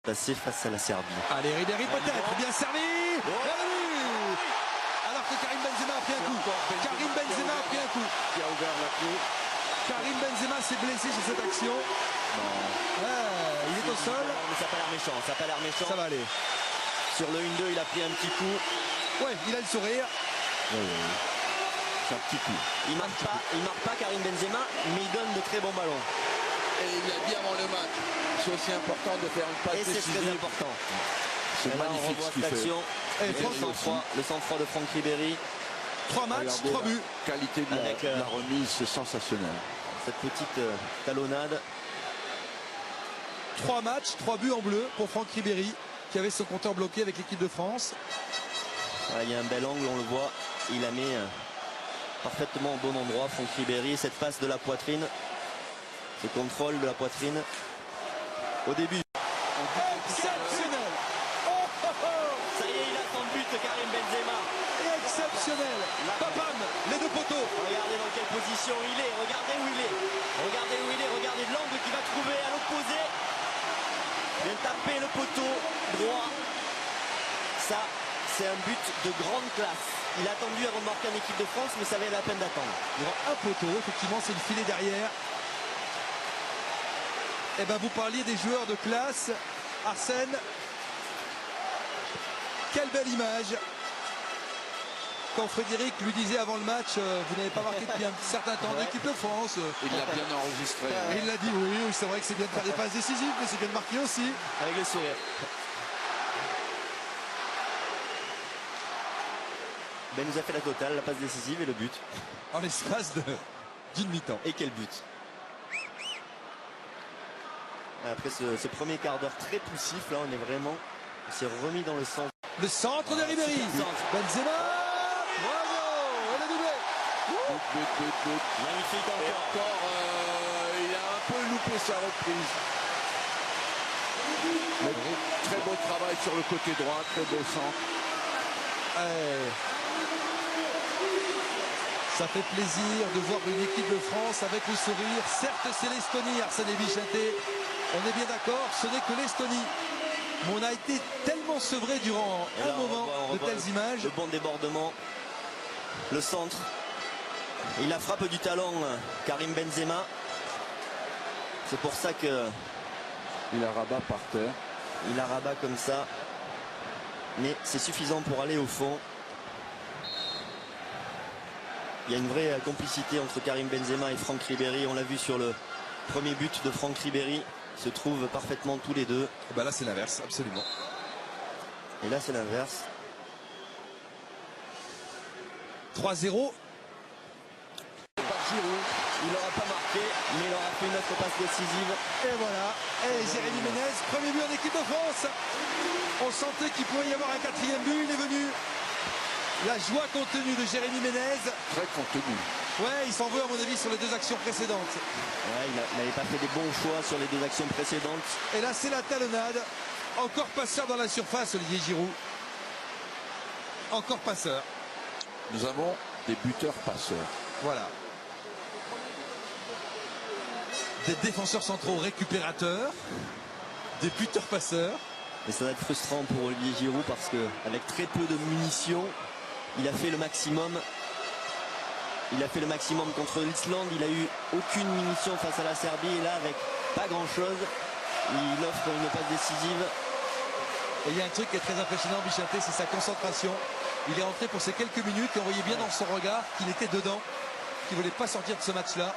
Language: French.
Passé face à la Serbie. Allez, Ribéry peut-être, bien servi. Alors que Karim Benzema a pris un coup. Karim Benzema a pris un coup. Qui a ouvert la clé. Karim Benzema s'est blessé sur cette action. Il est au sol. Mais ça n'a pas l'air méchant, ça n'a pas l'air méchant. Ça va aller. Sur le 1-2, il a pris un petit coup. Ouais, il a le sourire. C'est un petit coup. Il marque pas Karim Benzema, mais il donne de très bons ballons. Et il a dit avant le match, c'est aussi important de faire une passe Et c'est décisive. très important. C'est magnifique ce qu'il fait. Et le sang-froid de Franck Ribéry. 3 matchs, Regardez 3 buts. La qualité de Avec, la remise, c'est sensationnel. Cette petite talonnade. 3 matchs, 3 buts en bleu pour Franck Ribéry, qui avait son compteur bloqué avec l'équipe de France. Voilà, il y a un bel angle, on le voit. Il la met parfaitement au bon endroit, Franck Ribéry. Cette passe de la poitrine. Ce contrôle de la poitrine. Au début. Exceptionnel. Ça y est, il a son but, Karim Benzema. Exceptionnel. Papam, les deux poteaux. Regardez dans quelle position il est. Regardez où il est. Regardez où il est. Regardez l'angle qu'il va trouver à l'opposé. Il vient taper le poteau droit. Ça, c'est un but de grande classe. Il a attendu avant de marquer en équipe de France, mais ça valait la peine d'attendre. Il y aura un poteau, effectivement, c'est le filet derrière. Et ben vous parliez des joueurs de classe. Arsène, quelle belle image. Quand Frédéric lui disait avant le match, vous n'avez pas marqué depuis un certain temps d'équipe de France. Il l'a bien enregistré. Et il l'a dit, oui, c'est vrai que c'est bien de faire des passes décisives, mais c'est bien de marquer aussi. Avec le sourire. Ben nous a fait la totale, la passe décisive et le but. En l'espace d'une mi-temps. Et quel but. Après ce premier quart d'heure très poussif, là on est vraiment, on s'est remis dans le centre. Le centre de Ribéry. Benzema. Bravo. Elle a doublé. Magnifique encore. Il a un peu loupé sa reprise. Mais très beau travail sur le côté droit, très beau centre. Ça fait plaisir de voir une équipe de France avec le sourire. Certes, c'est l'Estonie, Arsène Bichaté. On est bien d'accord, ce n'est que l'Estonie. Mais on a été tellement sevré durant un moment de telles images. Le bon débordement, le centre. Et la frappe du talon, Karim Benzema. C'est pour ça que Il la rabat par terre. il la rabat comme ça. Mais c'est suffisant pour aller au fond. Il y a une vraie complicité entre Karim Benzema et Franck Ribéry. On l'a vu sur le premier but de Franck Ribéry. Ils se trouvent parfaitement tous les deux. Et ben là, c'est l'inverse, absolument. Et là, c'est l'inverse. 3-0. Il n'aura pas marqué, mais il aura fait une autre passe décisive. Et voilà. Et Jérémy Ménez, premier but en équipe de France. On sentait qu'il pouvait y avoir un 4e but. Il est venu. La joie contenue de Jérémy Ménez. Très contenu. Ouais, il s'en veut à mon avis sur les 2 actions précédentes. Ouais, il n'avait pas fait des bons choix sur les 2 actions précédentes. Et là, c'est la talonnade. Encore passeur dans la surface, Olivier Giroud. Encore passeur. Nous avons des buteurs passeurs. Voilà. Des défenseurs centraux récupérateurs. Des buteurs passeurs. Et ça va être frustrant pour Olivier Giroud parce qu'avec très peu de munitions, il a fait le maximum. Il a fait le maximum contre l'Islande. Il a eu aucune munition face à la Serbie. Et là, avec pas grand-chose, il offre une passe décisive. Et il y a un truc qui est très impressionnant, Bichaté, c'est sa concentration. Il est rentré pour ces quelques minutes et on voyait bien dans son regard qu'il était dedans, qu'il ne voulait pas sortir de ce match-là.